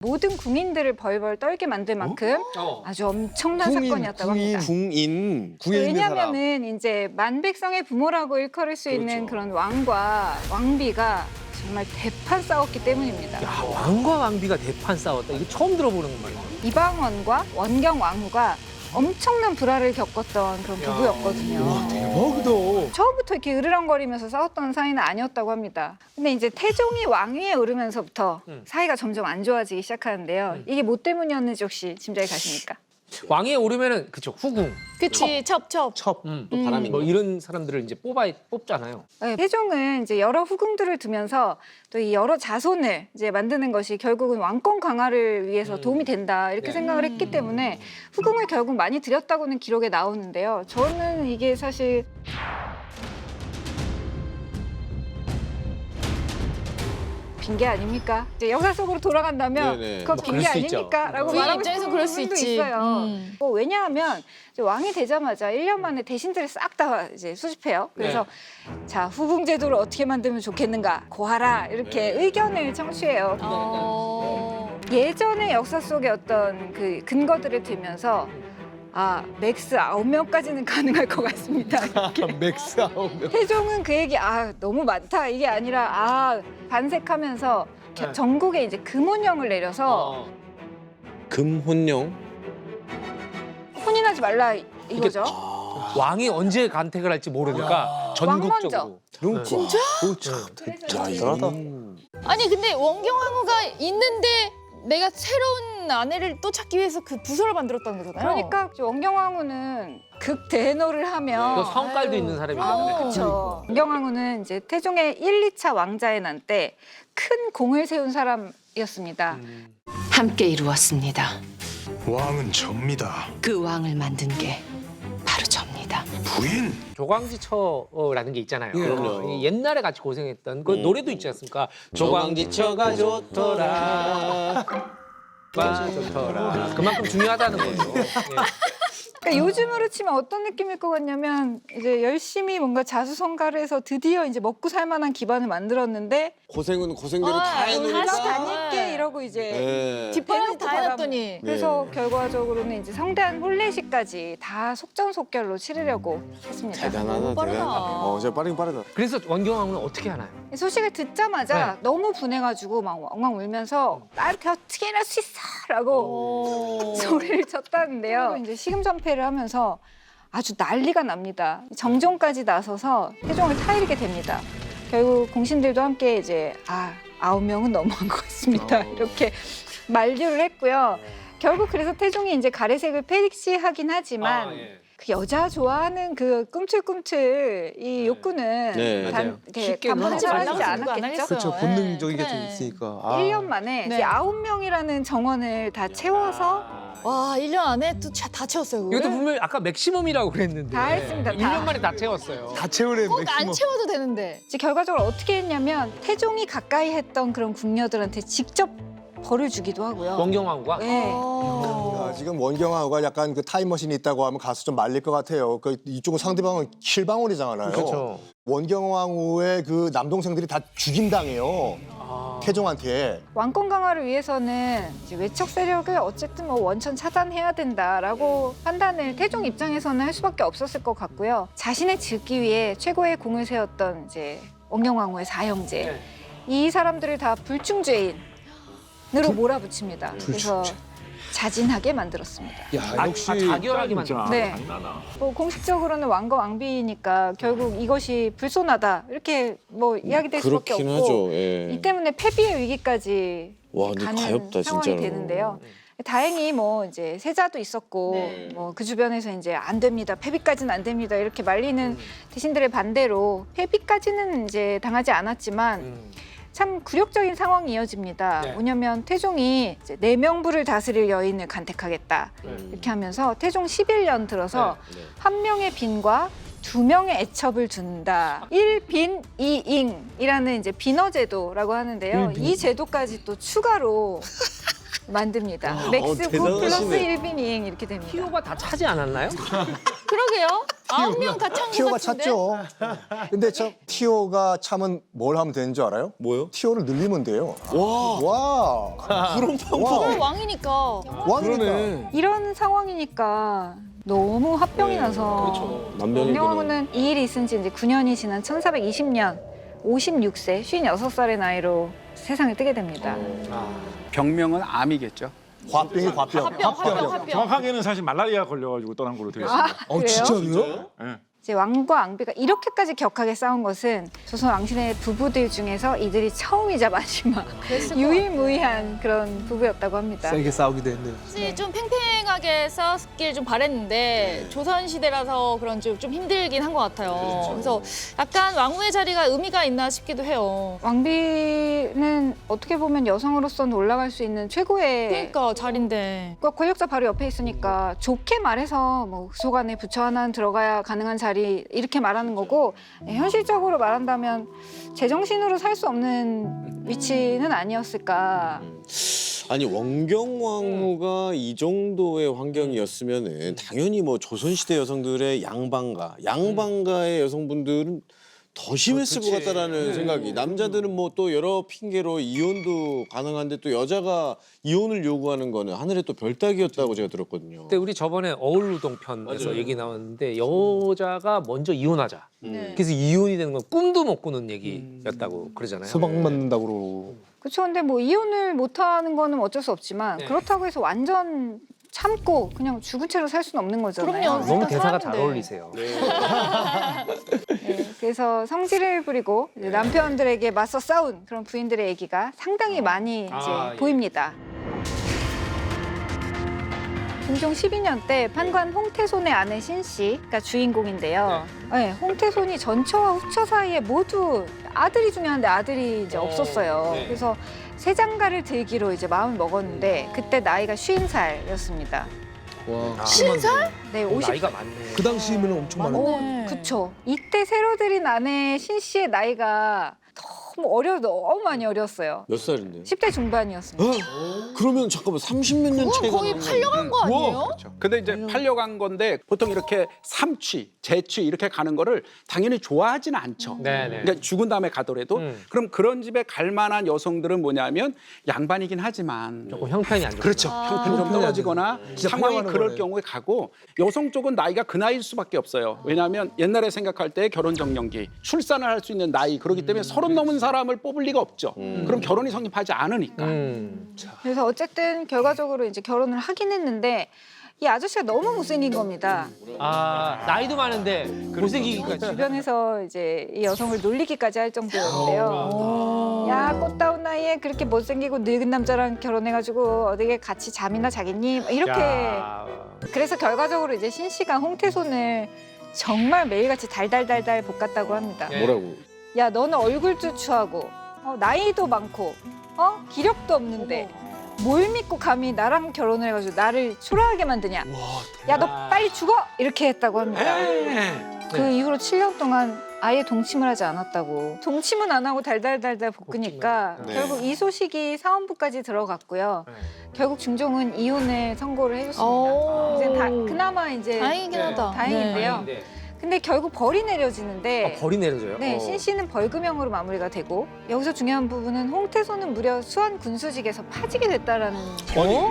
모든 궁인들을 벌벌 떨게 만들 만큼 아주 엄청난 사건이었다고 합니다. 궁인. 왜냐하면은 이제 만백성의 부모라고 일컬을 수 있는 그런 왕과 왕비가 정말 대판 싸웠기 때문입니다. 야, 왕과 왕비가 대판 싸웠다. 이거 처음 들어보는 말이야. 이방원과 원경 왕후가 엄청난 불화를 겪었던 그런 부부였거든요. 와, 대박이다. 처음부터 이렇게 으르렁거리면서 싸웠던 사이는 아니었다고 합니다. 근데 이제 태종이 왕위에 오르면서부터 사이가 점점 안 좋아지기 시작하는데요. 이게 뭐 때문이었는지 혹시 짐작이 가십니까? 왕위에 오르면은 그쵸 후궁, 그치, 첩. 첩, 또 바람이 뭐 이런 사람들을 이제 뽑잖아요. 네, 태종은 이제 여러 후궁들을 두면서 또 이 여러 자손을 이제 만드는 것이 결국은 왕권 강화를 위해서 도움이 된다 이렇게 생각을 했기 때문에 후궁을 결국 많이 들였다고는 기록에 나오는데요. 저는 이게 사실 빈게 아닙니까? 이제 역사 속으로 돌아간다면 네네. 그거 뭐 빈게 그럴 수 있죠. 아닙니까? 라고 그의 말하고 입장에서 싶은 그럴 수 부분도 있지. 있어요. 왜냐하면 이제 왕이 되자마자 1년 만에 대신들을 싹 다 이제 수집해요. 그래서 자 후궁 제도를 어떻게 만들면 좋겠는가 고하라 이렇게 의견을 청취해요. 예전의 역사 속의 어떤 그 근거들을 들면서 아 맥스 9명까지는 가능할 것 같습니다. 이렇게. 맥스 9명. 태종은 그 얘기 아 너무 많다 이게 아니라 아 반색하면서 전국에 이제 금혼령을 내려서 금혼령. 혼인하지 말라 이거죠. 왕이 언제 간택을 할지 모르니까 전국적으로. 먼저. 진짜? 야, 이상하다. 아니 근데 원경왕후가 있는데 내가 새로운 아내를 또 찾기 위해서 그 부서를 만들었다는 거잖아요. 그러니까 원경왕후는 극대노를 하면 또 성깔도 있는 사람이잖아요. 그렇죠. 원경왕후는 이제 태종의 1, 2차 왕자의 난 때 큰 공을 세운 사람이었습니다. 함께 이루었습니다. 왕은 접니다. 그 왕을 만든 게 바로 접니다. 부인. 조광지처라는 게 있잖아요. 그럼요. 옛날에 같이 고생했던 그 노래도 있지 않습니까? 조광지처가 좋더라. 좋더라. 그만큼 중요하다는 거죠. 예. 그러니까 요즘으로 치면 어떤 느낌일 것 같냐면 이제 열심히 뭔가 자수성가를 해서 드디어 이제 먹고 살 만한 기반을 만들었는데 고생은 고생대로 다 다시 해놓으니까. 다닐게 이러고 이제 네. 뒷바라지 다 대놓고 해놨더니 그래서 결과적으로는 이제 성대한 혼례식까지 다 속전속결로 치르려고 했습니다. 대단하다, 빠르다. 대단하다. 진짜 빠르긴 빠르다. 그래서 원경왕후는 어떻게 하나요? 소식을 듣자마자 너무 분해가지고 막 엉엉 울면서 나한테 어떻게 이럴 수 있어라고 소리를 쳤다는데요. 이제 시금전폐를 하면서 아주 난리가 납니다. 정종까지 나서서 태종을 타이르게 됩니다. 결국 공신들도 함께 이제 9명은 너무한 것 같습니다. 이렇게 만류를 했고요. 결국 그래서 태종이 이제 가래색을 폐지하긴 하지만 그 여자 좋아하는 그 꿈틀꿈틀 이 욕구는 네. 맞아요. 이렇게 쉽게는 단번에 하지 사라지지 말라고 누가 안 않았겠죠? 하겠어요. 그렇죠. 네. 본능적인 게 좀 그래. 있으니까. 1년 만에 네. 이제 9명이라는 정원을 다 채워서 와 1년 안에 또 다 채웠어요. 그거를? 이것도 분명히 아까 맥시멈이라고 그랬는데 다 했습니다, 다. 1년 만에 다 채웠어요. 다 채우래. 꼭 안 맥시멈. 채워도 되는데. 이제 결과적으로 어떻게 했냐면 태종이 가까이 했던 그런 궁녀들한테 직접 벌을 주기도 하고요. 원경왕후가 네. 아, 지금 원경하고가 약간 그 타임머신이 있다고 하면 가서 좀 말릴 것 같아요. 그 이쪽은 상대방은 킬방울이잖아요. 그렇죠. 원경왕후의 그 남동생들이 다 죽임당해요. 태종한테. 왕권 강화를 위해서는 이제 외척 세력을 어쨌든 뭐 원천 차단해야 된다라고 판단을 태종 입장에서는 할 수밖에 없었을 것 같고요. 자신의 즉위 위해 최고의 공을 세웠던 이제 원경왕후의 사형제 이 사람들을 다 불충죄인으로 몰아붙입니다. 그래서 자진하게 만들었습니다. 야, 역시 자결하게 만들었 네. 뭐 공식적으로는 왕과 왕비니까 결국 이것이 불손하다 이렇게 뭐 이야기될 수밖에 그렇긴 없고 하죠. 예. 이 때문에 폐비의 위기까지 와, 근데 가는 가엾다, 상황이 진짜로. 되는데요. 다행히 뭐 이제 세자도 있었고 뭐 그 주변에서 이제 안 됩니다. 폐비까지는 안 됩니다. 이렇게 말리는 대신들의 반대로 폐비까지는 이제 당하지 않았지만 참 굴욕적인 상황이 이어집니다. 네. 뭐냐면 태종이 이제 내명부를 다스릴 여인을 간택하겠다 이렇게 하면서 태종 11년 들어서 한 명의 빈과 2명의 애첩을 둔다. 1빈 2잉이라는 이제 빈허제도라고 하는데요. 이 제도까지 또 추가로 만듭니다. 맥스 9 플러스 대단하시네. 1빈 2잉 이렇게 됩니다. 티오가 다 차지 않았나요? 그러게요. 9명 다 찬 것 티오가 같은데? 찼죠. 근데 참 티오가 참은 뭘 하면 되는 줄 알아요? 뭐요? 티오를 늘리면 돼요. 와, 와. 그런 방법. 그걸 왕이니까. 왕이니까. 그러네. 이런 상황이니까 너무 화병이 나서 그렇죠. 남편이 원경화후는 이 일이 있은 지 이제 9년이 지난 1420년 56세, 56살의 나이로 세상을 뜨게 됩니다. 병명은 암이겠죠. 화병이 화병. 화병. 정확하게는 사실 말라리아 걸려가지고 떠난 걸로 되어 있습니다. 그래요? 진짜요? 이제 왕과 앙비가 이렇게까지 격하게 싸운 것은 조선 왕실의 부부들 중에서 이들이 처음이자 마지막 유일무이한 그런 부부였다고 합니다. 세게 싸우기도 했네요. 사실 좀 팽팽하게 싸웠길 좀 바랬는데 조선 시대라서 그런지 좀 힘들긴 한 것 같아요. 그래서 약간 왕후의 자리가 의미가 있나 싶기도 해요. 왕비는 어떻게 보면 여성으로서는 올라갈 수 있는 최고의 그러니까 자리인데. 그러니까 권력자 바로 옆에 있으니까 좋게 말해서 뭐 소관에 부처 하나 들어가야 가능한 자리 이렇게 말하는 거고 현실적으로 말한다면 제정신으로 살 수 없는 위치는 아니었을까. 아니 원경왕후가 이 정도의 환경이었으면은 당연히 뭐 조선시대 여성들의 양반가의 여성분들은 더 심했을 것 같다라는 생각이. 남자들은 뭐 또 여러 핑계로 이혼도 가능한데 또 여자가 이혼을 요구하는 거는 하늘의 또 별따기였다고 제가 들었거든요. 근데 우리 저번에 어울루동 편에서 맞아요. 얘기 나왔는데 여자가 먼저 이혼하자. 네. 그래서 이혼이 되는 건 꿈도 못 꾸는 얘기였다고 그러잖아요. 수박 맞는다고 그러고. 그렇죠. 근데 뭐 이혼을 못하는 거는 어쩔 수 없지만 네. 그렇다고 해서 완전 참고 그냥 죽은 채로 살 수는 없는 거잖아요. 그럼요. 너무 일단 대사가 잘 사람인데. 어울리세요. 네, 그래서 성질을 부리고 이제 남편들에게 맞서 싸운 그런 부인들의 얘기가 상당히 많이 이제 예. 보입니다. 중종 12년 때 판관 홍태손의 아내 신씨가 주인공인데요. 네, 홍태손이 전처와 후처 사이에 모두 아들이 중요한데 아들이 이제 없었어요. 네. 그래서 새 장가를 들기로 이제 마음을 먹었는데 그때 나이가 50살이었습니다. 와, 50살? 네, 50. 나이가 많네. 그 당시면 엄청 맞네. 그쵸. 이때 새로 들인 아내 신 씨의 나이가 너무 많이 어렸어요. 몇 살인데요? 10대 중반이었습니다. 그러면 잠깐만 30몇 년 차이가 거의 나는 팔려간 거 아니에요? 그렇죠. 근데 이제 팔려간 건데 보통 이렇게 삼취, 재취 이렇게 가는 거를 당연히 좋아하지는 않죠. 네네. 그러니까 죽은 다음에 가더라도 그럼 그런 집에 갈 만한 여성들은 뭐냐면 양반이긴 하지만 조금 형편이 안 좋아. 그렇죠. 형편이 좀 떨어지거나 상황이 팔려가는 그럴 거네. 경우에 가고 여성 쪽은 나이가 그 나이일 수밖에 없어요. 왜냐하면 옛날에 생각할 때 결혼 정년기, 출산을 할 수 있는 나이 그렇기 때문에 30 넘은 사람을 뽑을 리가 없죠. 그럼 결혼이 성립하지 않으니까. 그래서 어쨌든 결과적으로 이제 결혼을 하긴 했는데 이 아저씨가 너무 못생긴 겁니다. 아, 나이도 많은데 못생기기까지. 주변에서 이제 이 여성을 놀리기까지 할 정도였는데요. 야, 꽃다운 나이에 그렇게 못생기고 늙은 남자랑 결혼해가지고 어디에 같이 잠이나 자겠니? 이렇게. 야. 그래서 결과적으로 이제 신 씨가 홍태손을 정말 매일같이 달달달달 볶았다고 합니다. 네. 뭐라고? 야, 너는 얼굴도 추하고 나이도 많고 기력도 없는데 뭘 믿고 감히 나랑 결혼을 해가지고 나를 초라하게 만드냐. 야, 너 빨리 죽어! 이렇게 했다고 합니다. 그 이후로 7년 동안 아예 동침을 하지 않았다고. 동침은 안 하고 달달달달 볶으니까 네. 결국 이 소식이 사원부까지 들어갔고요. 결국 중종은 이혼을 선고를 해줬습니다. 오. 이제 그나마 이제 다행이긴 하다. 다행인데요. 네. 근데 결국 벌이 내려지는데 벌이 내려져요? 네, 신 씨는 벌금형으로 마무리가 되고 여기서 중요한 부분은 홍태손은 무려 수원 군수직에서 파직이 됐다라는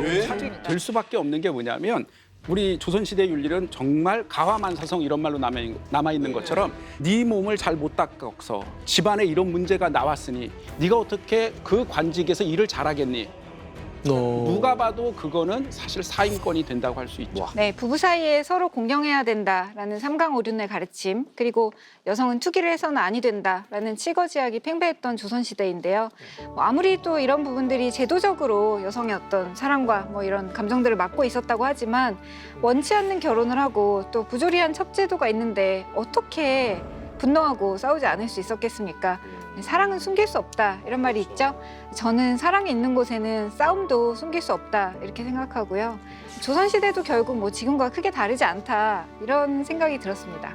왜? 될 수밖에 없는 게 뭐냐면 우리 조선시대 윤리는 정말 가화만사성 이런 말로 남아있는 것처럼 네 몸을 잘 못 닦아서 집안에 이런 문제가 나왔으니 네가 어떻게 그 관직에서 일을 잘하겠니? 누가 봐도 그거는 사실 사임권이 된다고 할 수 있죠. 네, 부부 사이에 서로 공경해야 된다라는 삼강오륜의 가르침, 그리고 여성은 투기를 해서는 아니 된다라는 칠거지약이 팽배했던 조선시대인데요. 아무리 또 이런 부분들이 제도적으로 여성의 어떤 사랑과 뭐 이런 감정들을 막고 있었다고 하지만 원치 않는 결혼을 하고 또 부조리한 첩제도가 있는데 어떻게 분노하고 싸우지 않을 수 있었겠습니까? 사랑은 숨길 수 없다 이런 말이 있죠. 저는 사랑이 있는 곳에는 싸움도 숨길 수 없다 이렇게 생각하고요. 조선시대도 결국 뭐 지금과 크게 다르지 않다 이런 생각이 들었습니다.